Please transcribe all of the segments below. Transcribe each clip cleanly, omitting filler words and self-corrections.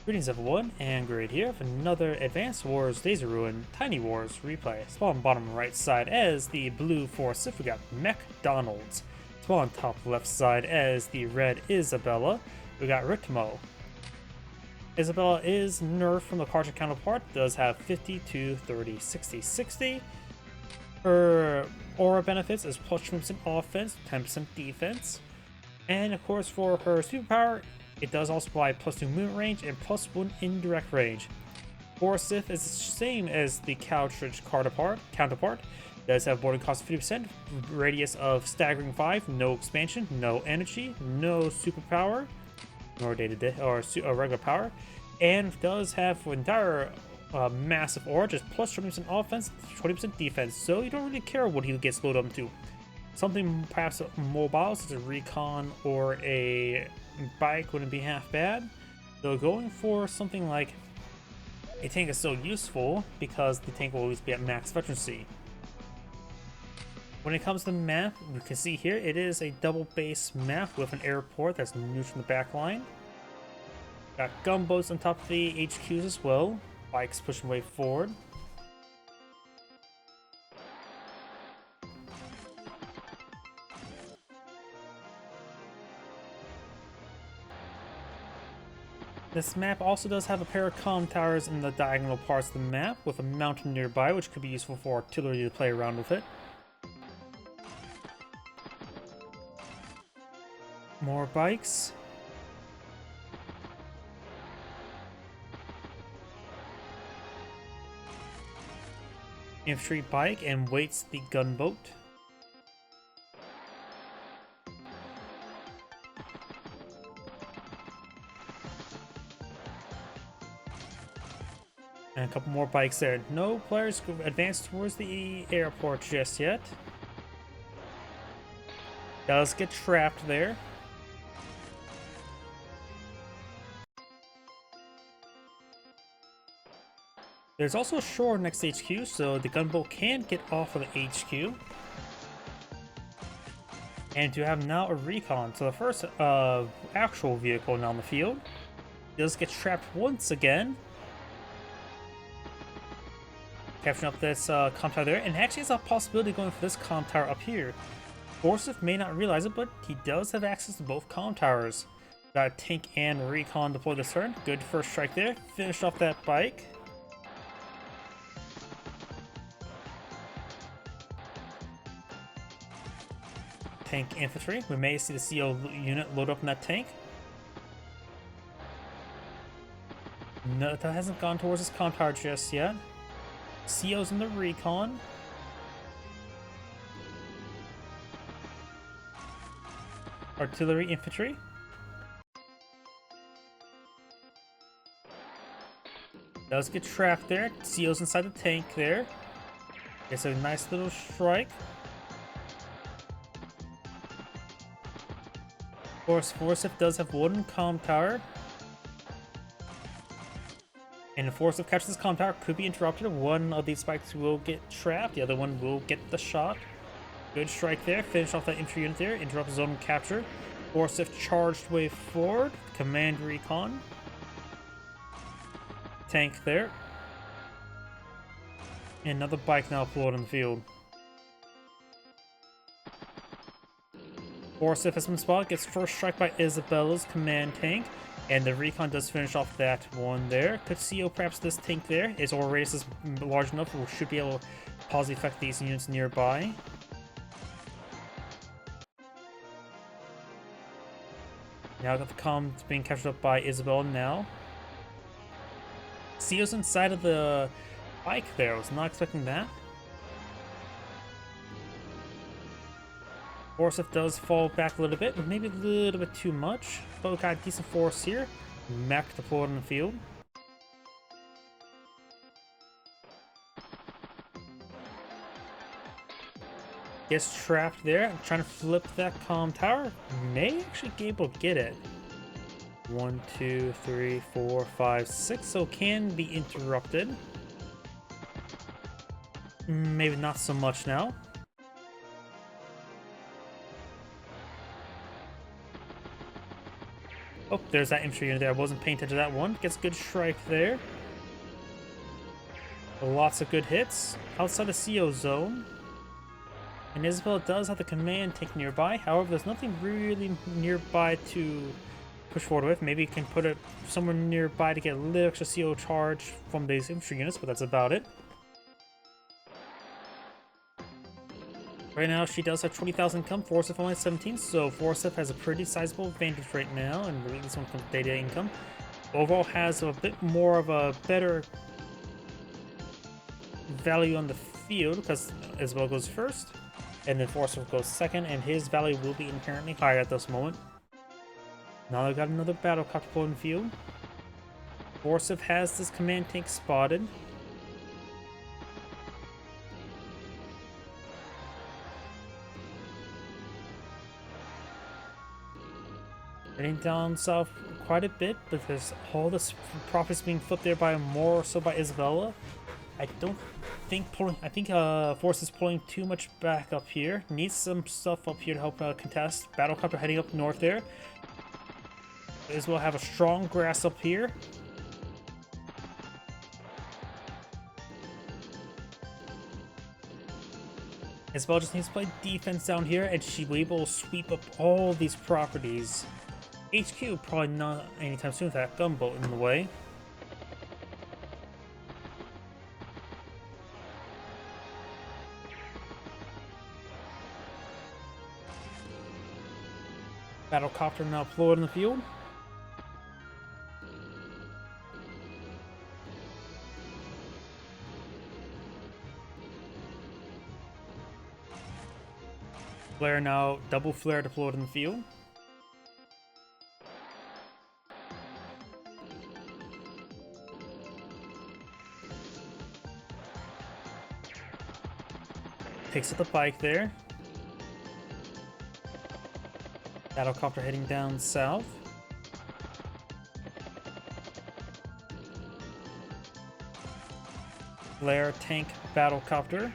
Greetings everyone, and Great here with another Advanced Wars Days of Ruin Tiny Wars replay. Spawn bottom right side as the blue Forysthe, we got MechDonalds. Spawn top left side as the red Isabelle, we got Ritmo. Isabelle is nerfed from the cartridge counterpart, does have 50 to 30, 60, 60. Her aura benefits is plus 20% offense, 10% defense. And of course for her superpower, it does also provide plus 2 movement range and plus 1 indirect range. Forysthe is the same as the cartridge counterpart. Does have boarding cost of 50%, radius of staggering 5, no expansion, no energy, no superpower, nor day-to-day or regular power, and does have entire massive aura, just plus 20% offense, 20% defense. So you don't really care what he gets loaded up to. Something perhaps mobile, such as a recon or a bike, wouldn't be half bad. Though going for something like a tank is still useful because the tank will always be at max veterancy. When it comes to the map, you can see here it is a double base map with an airport that's neutral from the back line. Got gunboats on top of the HQs as well. Bikes pushing way forward. This map also does have a pair of comm towers in the diagonal parts of the map with a mountain nearby, which could be useful for artillery to play around with it. More bikes. Infantry bike and waits the gunboat. And a couple more bikes there. No players advance towards the airport just yet. Does get trapped there. There's also a shore next to HQ, so the gunboat can get off of the HQ. And to have now a recon, so the first actual vehicle now on the field, does get trapped once again. Capturing up this comm tower there, and actually has a possibility going for this comm tower up here. Forysthe may not realize it, but he does have access to both comm towers. Got tank and recon deployed this turn. Good first strike there. Finished off that bike. Tank infantry. We may see the CO unit load up in that tank. No, that hasn't gone towards this comm tower just yet. CO's in the recon. Artillery infantry. Does get trapped there. CO's inside the tank there. It's a nice little strike. Of course, Forysthe does have one comm tower. And if Forysthe catches this comm tower, could be interrupted. One of these spikes will get trapped, the other one will get the shot. Good strike there, finish off that infantry unit there, interrupt zone capture. Forysthe charged way forward, command recon. Tank there. And another bike now deployed on the field. Forysthe has been spotted, gets first strike by Isabelle's command tank. And the recon does finish off that one there. Could CO perhaps this tank there? Its aura radius is large enough, we should be able to positively affect these units nearby. Now got the comm being captured up by Isabelle now. CO's inside of the bike there, I was not expecting that. Forysthe does fall back a little bit, but maybe a little bit too much. But we got a decent force here. Mech deployed on the field. Gets trapped there. I'm trying to flip that comm tower. May actually be able to get it. 1, 2, 3, 4, 5, 6. So can be interrupted. Maybe not so much now. Oh, there's that infantry unit there. I wasn't paying attention to that one. Gets a good strike there. Lots of good hits. Outside the CO zone. And Isabelle does have the command tank nearby. However, there's nothing really nearby to push forward with. Maybe you can put it somewhere nearby to get a little extra CO charge from these infantry units, but that's about it. Right now, she does have 20,000 income. Forysthe only has 17, so Forysthe has a pretty sizable advantage right now, and really this one comes data income. Overall has a bit more of a better value on the field because Isabelle goes first, and then Forysthe goes second, and his value will be inherently higher at this moment. Now they've got another battle copter in the field. Forysthe has this command tank spotted. Heading down south quite a bit, but there's all this profits being flipped there by more so by Isabelle. I don't think I think Force is pulling too much back up here. Needs some stuff up here to help contest. Battlecopter heading up north there. Isabelle have a strong grass up here. Isabelle just needs to play defense down here, and she will be able to sweep up all these properties. HQ probably not anytime soon with that gunboat in the way. Battlecopter now deployed in the field. Flare now, double flare deployed in the field. Takes up the bike there. Battlecopter heading down south. Flare tank battlecopter.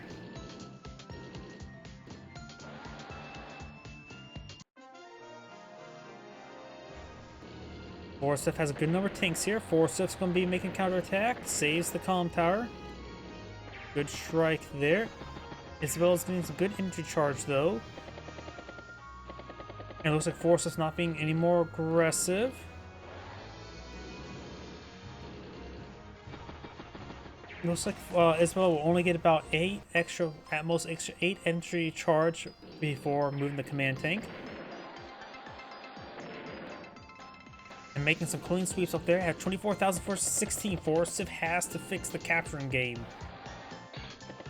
Forysthe has a good number of tanks here. Foryste's going to be making counterattack. Saves the comm tower. Good strike there. Isabelle's getting some good infantry charge though. And it looks like Foryste's not being any more aggressive. It looks like Isabelle will only get about 8 extra, at most extra 8 infantry charge before moving the command tank. And making some clean sweeps up there at 24,000 versus 16. Forysthe has to fix the capturing game.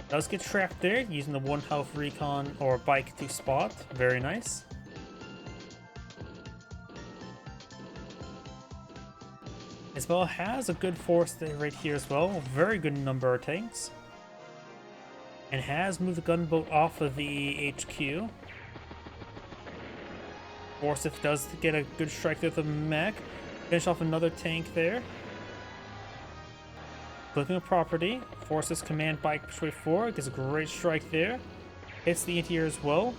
Does get trapped there using the 1 health recon or bike to spot. Very nice. Isabelle has a good force there right here as well. Very good number of tanks. And has moved the gunboat off of the HQ. Forysthe does get a good strike there with the mech. Finish off another tank there. Flipping a property. Foryste's command bike push 4. Gets a great strike there. Hits the anti-air as well.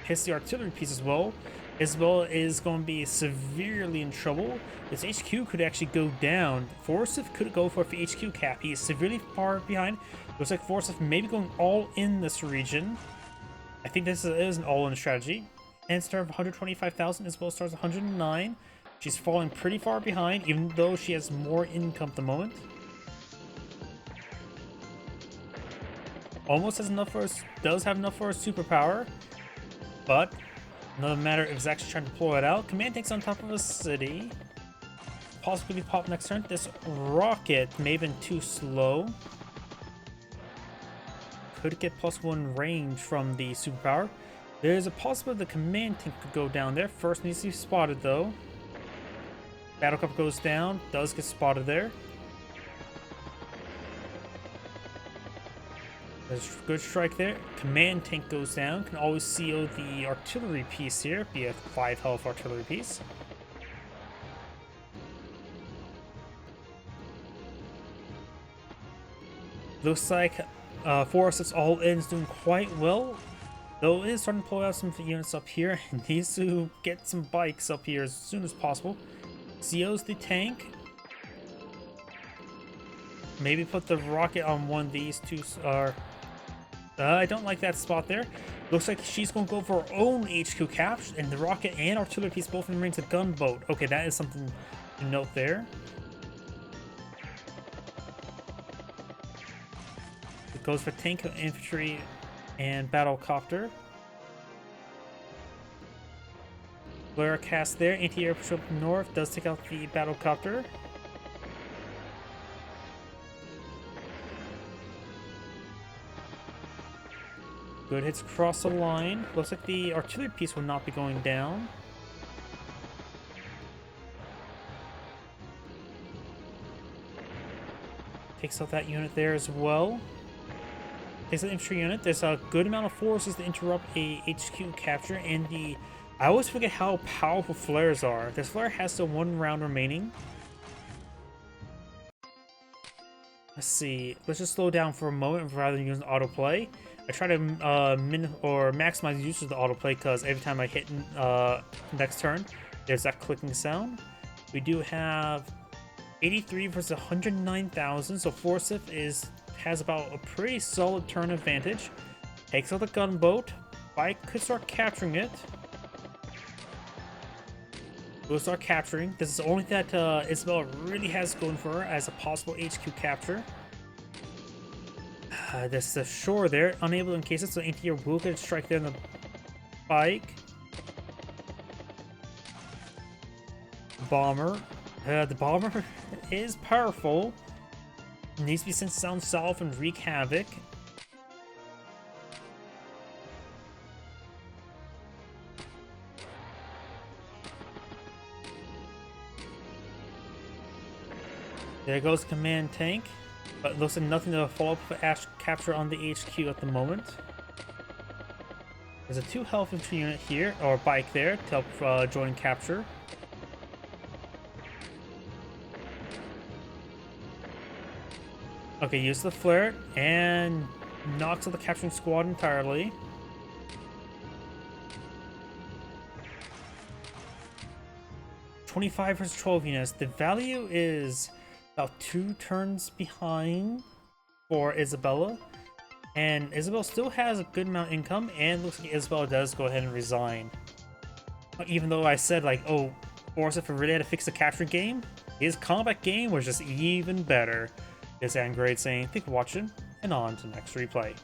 Hits the artillery piece as well. Isabelle is going to be severely in trouble. This HQ could actually go down. Forysthe could go for a HQ cap. He is severely far behind. Looks like Forysthe may be going all in this region. I think this is an all-in strategy. And start of 125,000. Isabelle starts 109. She's falling pretty far behind, even though she has more income at the moment. Almost has enough for us, does have enough for a superpower, but another matter if it's actually trying to deploy it out. Command tank's on top of a city. Possibly pop next turn. This rocket may have been too slow. Could get +1 range from the superpower. There's a possibility the command tank could go down there. First needs to be spotted though. Battlecopter goes down, does get spotted there. There's a good strike there. Command tank goes down. Can always CO the artillery piece here. Be a 5 health artillery piece. Looks like Forysthe all in is doing quite well. Though it is starting to pull out some units up here. Needs to get some bikes up here as soon as possible. CO's the tank. Maybe put the rocket on one of these two. I don't like that spot there. Looks like she's going to go for her own HQ capture, and the rocket and artillery piece both in range of gunboat. Okay, that is something to note there. It goes for tank, infantry, and battlecopter. Flare cast there. Anti-air patrol north does take out the battlecopter. Good hits across the line. Looks like the artillery piece will not be going down. Takes out that unit there as well. Takes out the infantry unit. There's a good amount of forces to interrupt a HQ capture, and I always forget how powerful flares are. This flare has still 1 round remaining. Let's see. Let's just slow down for a moment rather than using autoplay. I try to maximize the use of the autoplay because every time I hit next turn, there's that clicking sound. We do have 83 versus 109,000, so Forysthe has about a pretty solid turn advantage. Takes out the gunboat. Bike could start capturing it. We'll start capturing. This is the only thing that Isabelle really has going for her as a possible HQ capture. There's the shore there, unable to encase it, so anti-air will get a strike there on the bike. Bomber. The bomber is powerful. Needs to be sent down south and wreak havoc. There goes command tank, but looks like nothing to follow up for Ash capture on the HQ at the moment. There's a 2 health infantry unit here, or bike there, to help join capture. Okay, use the flare and knocks out the capturing squad entirely. $25 versus 12 units. The value is about 2 turns behind for Isabelle, and Isabelle still has a good amount of income, and looks like Isabelle does go ahead and resign. Even though I said, like, oh, Forysthe really had to fix the capture game, his combat game was just even better. This is Angrade saying, thank you for watching, and on to the next replay.